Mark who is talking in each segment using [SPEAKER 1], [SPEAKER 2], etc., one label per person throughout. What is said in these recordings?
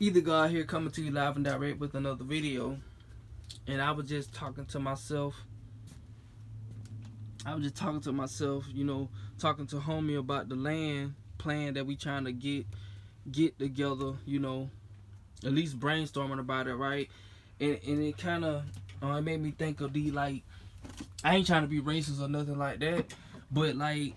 [SPEAKER 1] Either God here coming to you live and direct with another video. And I was just talking to myself. Talking to homie about the land plan that we trying to get together, at least brainstorming about it, right? And it kind of it made me think of I ain't trying to be racist or nothing like that, but like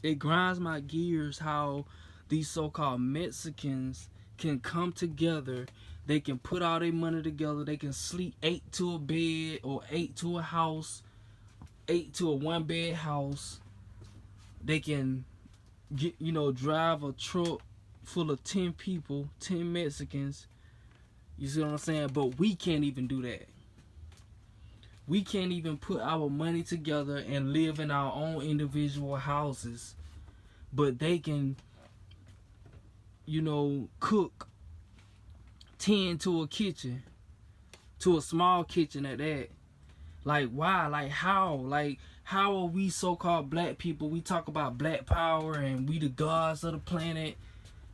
[SPEAKER 1] it grinds my gears how these so-called Mexicans can come together. They can put all their money together. They can sleep 8 to a bed or 8 to a house, 8 to a one-bed house. They can drive a truck full of 10 people, 10 Mexicans. You see what I'm saying? But we can't even do that. We can't even put our money together and live in our own individual houses. But they can, cook 10 to a kitchen, to a small kitchen at that. Like, why? Like, how? Like, how are we so-called black people? We talk about black power and we the gods of the planet.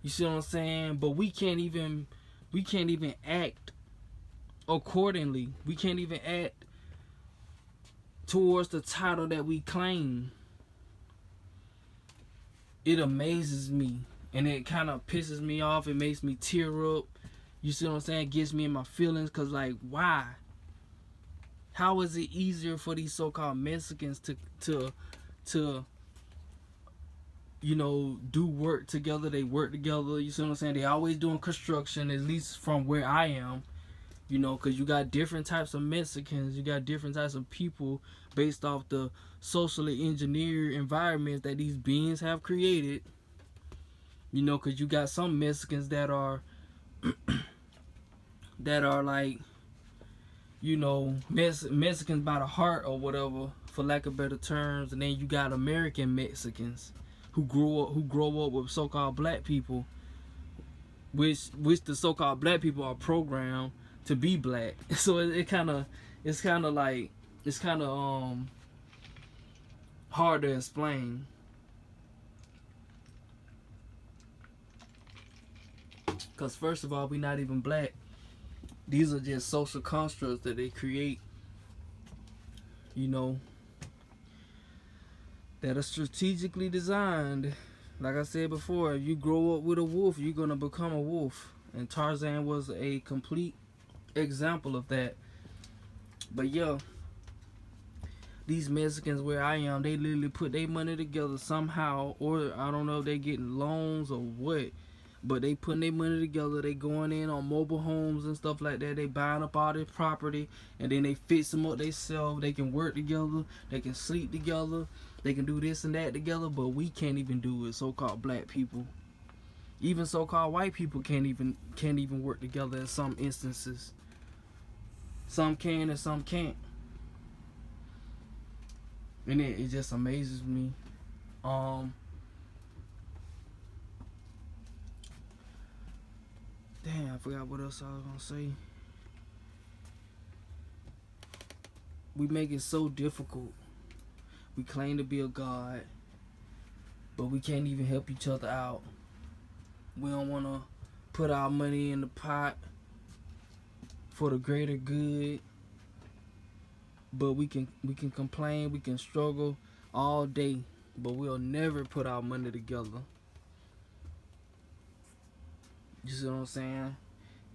[SPEAKER 1] You see what I'm saying? But we can't even act accordingly. We can't even act towards the title that we claim. It amazes me. And it kind of pisses me off. It makes me tear up. You see what I'm saying? It gets me in my feelings. Because, like, why? How is it easier for these so-called Mexicans to do work together? They work together. You see what I'm saying? They always doing construction, at least from where I am. Because you got different types of Mexicans. You got different types of people based off the socially engineered environments that these beings have created. Because you got some Mexicans that are like, Mexicans by the heart or whatever, for lack of better terms. And then you got American Mexicans who grow up with so-called black people, which the so-called black people are programmed to be black. So it's kind of hard to explain. Because first of all, we're not even black. These are just social constructs that they create, that are strategically designed. Like I said before, if you grow up with a wolf, you're going to become a wolf. And Tarzan was a complete example of that. But yeah, these Mexicans where I am, they literally put their money together somehow, or I don't know if they getting loans or what, but they putting their money together. They going in on mobile homes and stuff like that. They buying up all their property, and then they fix them up themselves. They can work together. They can sleep together. They can do this and that together. But we can't even do it. So-called black people, even so-called white people can't even work together in some instances. Some can and some can't. And it just amazes me. Damn, I forgot what else I was gonna say. We make it so difficult. We claim to be a god, but we can't even help each other out. We don't want to put our money in the pot for the greater good, but we can complain, we can struggle all day, but we'll never put our money together. You see what I'm saying?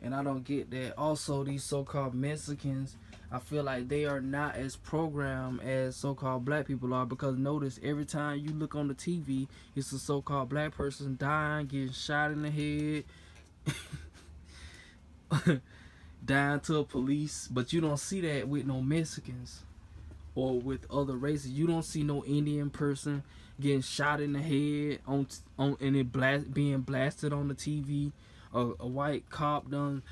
[SPEAKER 1] And I don't get that. Also, these so-called Mexicans, I feel like they are not as programmed as so-called black people are, because notice every time you look on the TV, it's a so-called black person dying, getting shot in the head, dying to a police. But you don't see that with no Mexicans or with other races. You don't see no Indian person getting shot in the head and it being blasted on the TV. A white cop done,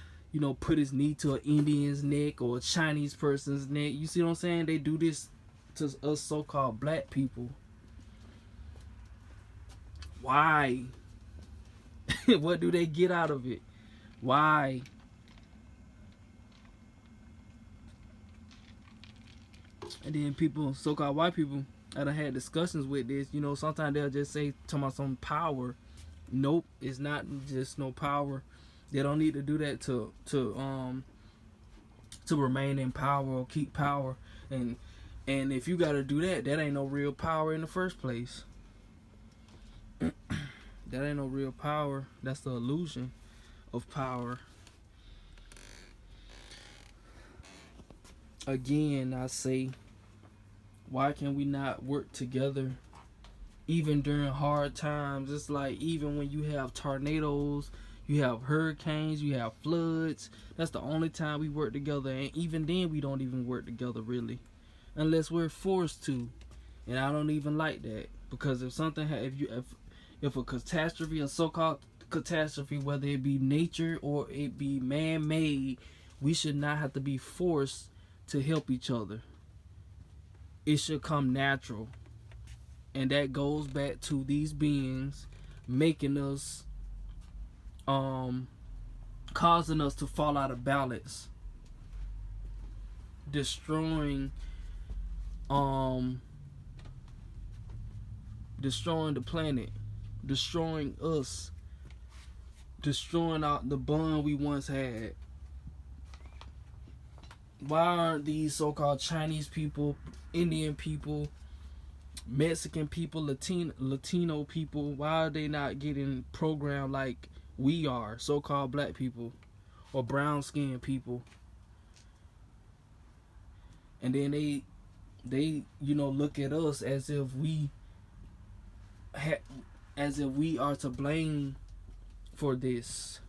[SPEAKER 1] put his knee to an Indian's neck or a Chinese person's neck. You see what I'm saying? They do this to us so-called black people. Why? What do they get out of it? Why? And then people, so-called white people, I done had discussions with this. Sometimes they'll just say, talking about some power. Nope, it's not just no power. They don't need to do that to remain in power or keep power. And if you gotta do that, that ain't no real power in the first place. That ain't no real power. That's the illusion of power. Again, I say, why can we not work together even during hard times? It's like, even when you have tornadoes, you have hurricanes, you have floods, that's the only time we work together. And even then, we don't even work together really, unless we're forced to. And I don't even like that, because if something if a catastrophe, a so-called catastrophe, whether it be nature or it be man-made, we should not have to be forced to help each other. It should come natural. And that goes back to these beings making us, causing us to fall out of balance, destroying the planet, destroying us, destroying the bond we once had. Why aren't these so-called Chinese people, Indian people, Mexican people, Latino people, why are they not getting programmed like we are, so-called black people or brown-skinned people? And then they look at us as if we are to blame for this,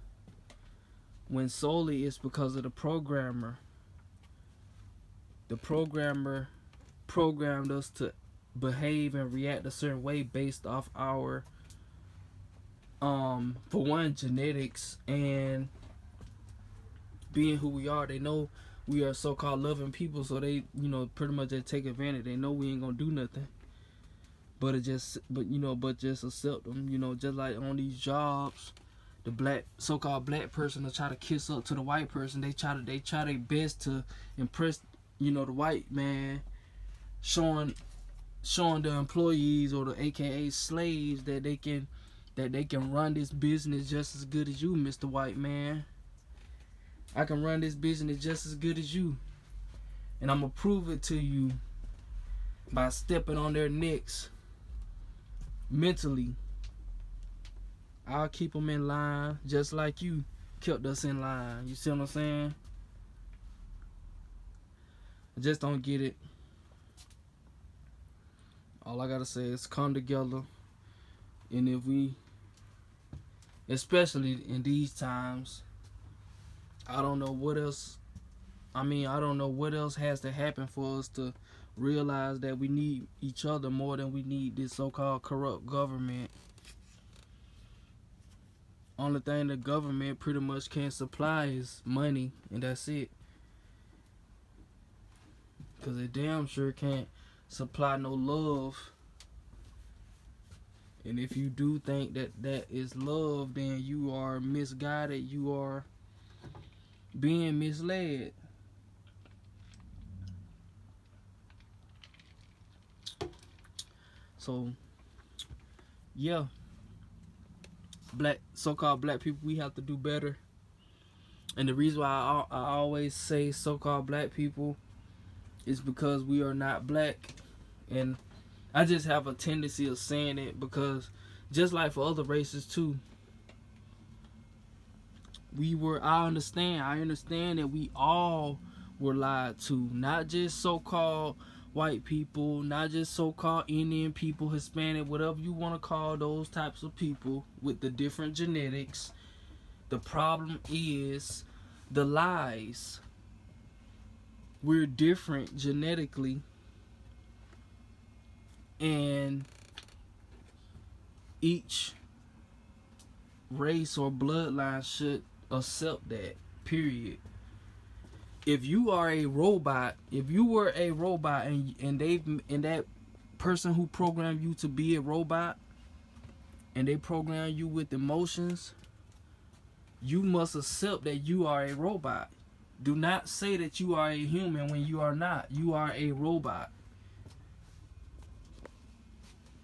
[SPEAKER 1] when solely it's because of the programmer. The programmer programmed us to behave and react a certain way based off our, for one, genetics, and being who we are. They know we are so-called loving people, so they, pretty much just take advantage. They know we ain't gonna do nothing, but just accept them. Just like on these jobs, the so-called black person will try to kiss up to the white person. They try their best to impress, the white man, showing the employees or the AKA slaves that they can run this business just as good as you, Mr. White Man. I can run this business just as good as you, and I'm gonna prove it to you by stepping on their necks mentally. I'll keep them in line just like you kept us in line. You see what I'm saying? I just don't get it. All I gotta say is come together, and if we, especially in these times, I don't know what else has to happen for us to realize that we need each other more than we need this so-called corrupt government. Only thing the government pretty much can supply is money, and that's it. Because they damn sure can't supply no love. And if you do think that is love, then you are misguided. You are being misled. So, yeah, so-called black people, we have to do better. And the reason why I always say so-called black people is because we are not black. And I just have a tendency of saying it because, just like for other races too, I understand that we all were lied to. Not just so-called white people, not just so-called Indian people, Hispanic, whatever you want to call those types of people with the different genetics. The problem is the lies. We're different genetically, and each race or bloodline should accept that, period. If you are a robot, if you were a robot and that person who programmed you to be a robot, and they program you with emotions, you must accept that you are a robot. Do not say that you are a human when you are not. You are a robot.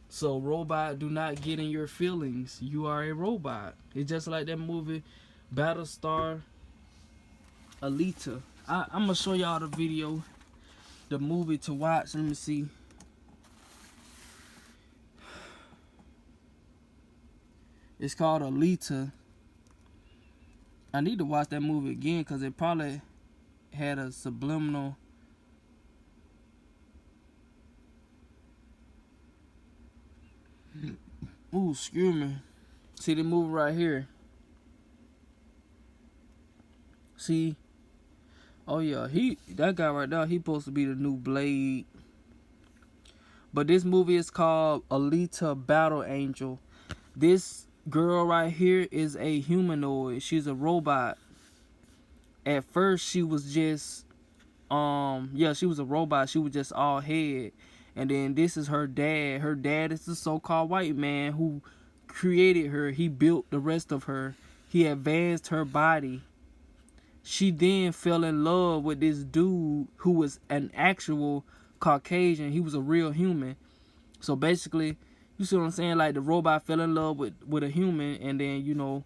[SPEAKER 1] So robot, do not get in your feelings. You are a robot. It's just like that movie Battlestar Alita. I'm gonna show y'all the video, the movie to watch. Let me see. It's called Alita. I need to watch that movie again because it probably had a subliminal. Ooh, excuse me. See the movie right here. See? Oh yeah, that guy right there, he supposed to be the new Blade. But this movie is called Alita Battle Angel. This girl right here is a humanoid. She's a robot. At first she was just she was a robot. She was just all head. And then this is her dad. Her dad is the so-called white man who created her. He built the rest of her. He advanced her body. She then fell in love with this dude who was an actual Caucasian. He was a real human. So basically, you see what I'm saying? Like the robot fell in love with a human, and then you know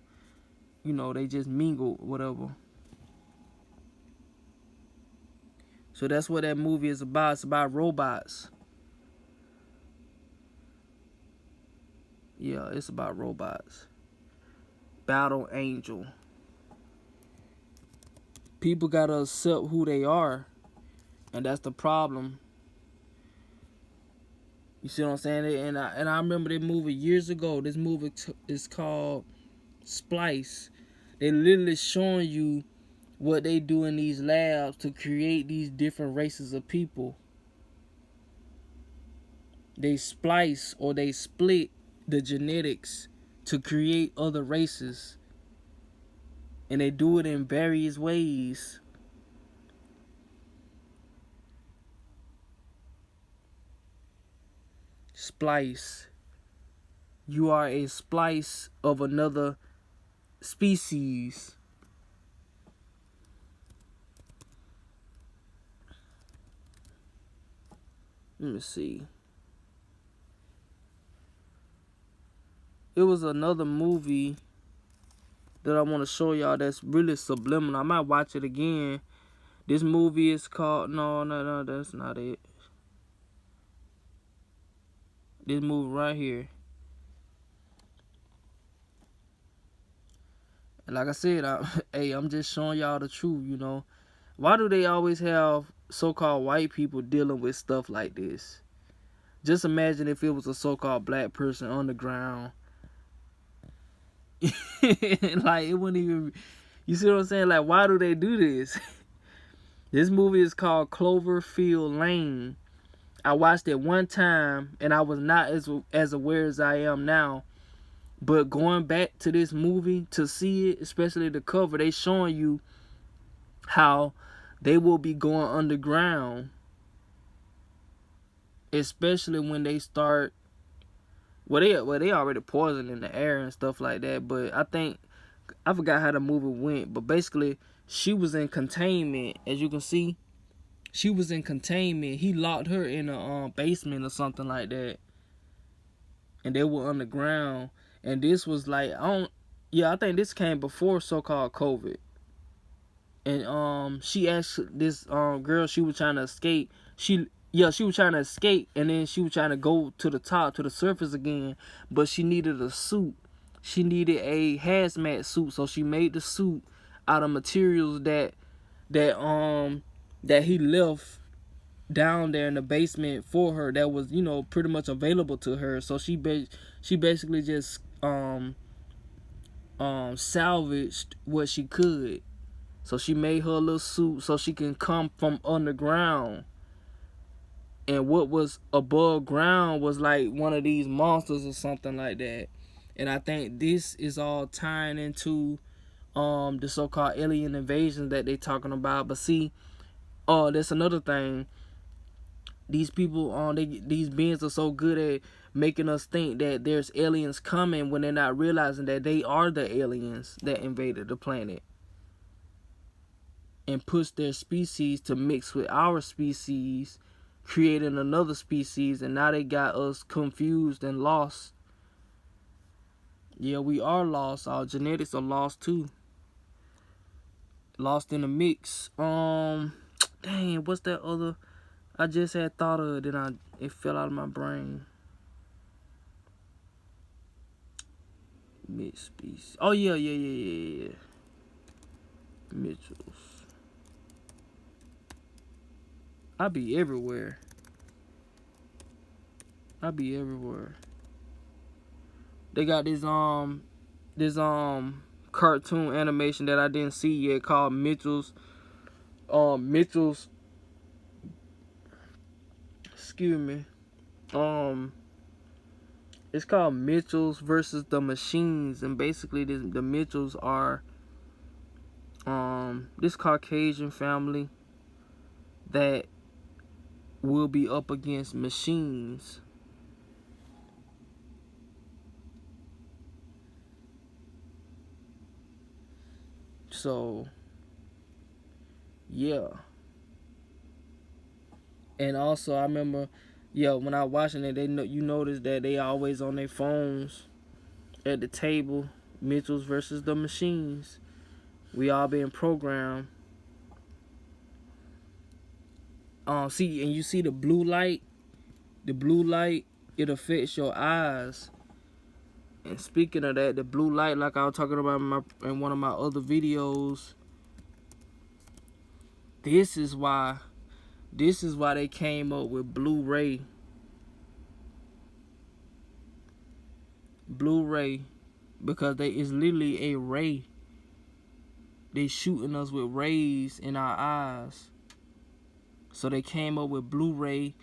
[SPEAKER 1] they just mingled, whatever. So that's what that movie is about. It's about robots. Yeah, it's about robots. Battle Angel. People gotta accept who they are, and that's the problem. You see what I'm saying? And I remember that movie years ago. This movie is called Splice. They literally showing you what they do in these labs to create these different races of people. They splice or they split the genetics to create other races. And they do it in various ways. Splice. You are a splice of another species. Let me see. It was another movie that I want to show y'all that's really subliminal. I might watch it again. This movie is called... No, that's not it. This movie right here. And like I said, I'm just showing y'all the truth, you know. Why do they always have so-called white people dealing with stuff like this? Just imagine if it was a so-called black person on the ground. Like, it wouldn't even... You see what I'm saying? Like, why do they do this? This movie is called Cloverfield Lane. I watched it one time, and I was not as aware as I am now. But going back to this movie to see it, especially the cover, they showing you how they will be going underground. Especially when they start... Well, they already poisoning the air and stuff like that. But I forgot how the movie went. But basically, she was in containment. As you can see, she was in containment. He locked her in a basement or something like that. And they were underground. And this was like, I think this came before so-called COVID. And she asked this girl, she was trying to escape. She was trying to escape, and then she was trying to go to the top, to the surface again, but she needed a suit. She needed a hazmat suit, so she made the suit out of materials that he left down there in the basement for her, that was, you know, pretty much available to her. So she basically just salvaged what she could. So she made her little suit so she can come from underground. And what was above ground was like one of these monsters or something like that. And I think this is all tying into the so-called alien invasion that they talking about. But see, that's another thing. These people, these beings are so good at making us think that there's aliens coming when they're not realizing that they are the aliens that invaded the planet and pushed their species to mix with our species, creating another species, and now they got us confused and lost. Yeah, we are lost. Our genetics are lost too. Lost in the Mix. Dang, what's that other? I just had thought of it, then it fell out of my brain. Mix Beast. Oh yeah. Mitchell's. I be everywhere. They got this cartoon animation that I didn't see yet called Mitchell's. Excuse me. It's called Mitchell's versus the Machines, and basically the Mitchells are this Caucasian family that will be up against machines. So yeah. And also I remember, when I was watching it, you notice that they always on their phones at the table. Mitchells versus the Machines. We all being programmed. See, and you see the blue light. The blue light, it affects your eyes. And speaking of that, the blue light, like I was talking about in one of my other videos, this is why they came up with Blu-ray. Blu-ray, because it's literally a ray. They shooting us with rays in our eyes. So they came up with Blu-ray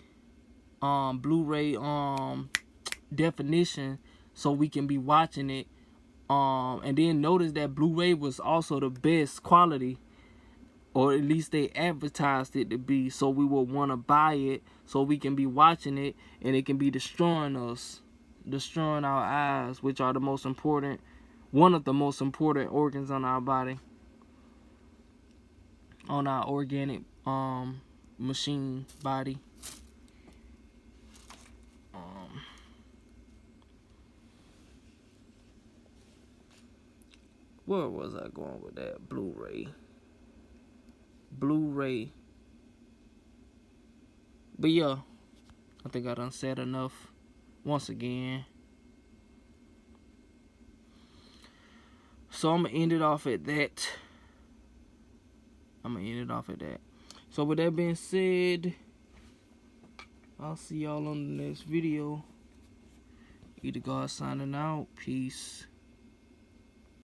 [SPEAKER 1] definition, so we can be watching it. And then notice that Blu-ray was also the best quality, or at least they advertised it to be, so we will want to buy it, so we can be watching it, and it can be destroying us, destroying our eyes, which are one of the most important organs on our body, on our organic machine body. Where was I going with that? Blu-ray. But yeah, I think I done said enough once again. So I'm gonna end it off at that. So with that being said, I'll see y'all on the next video. Either God signing out. Peace.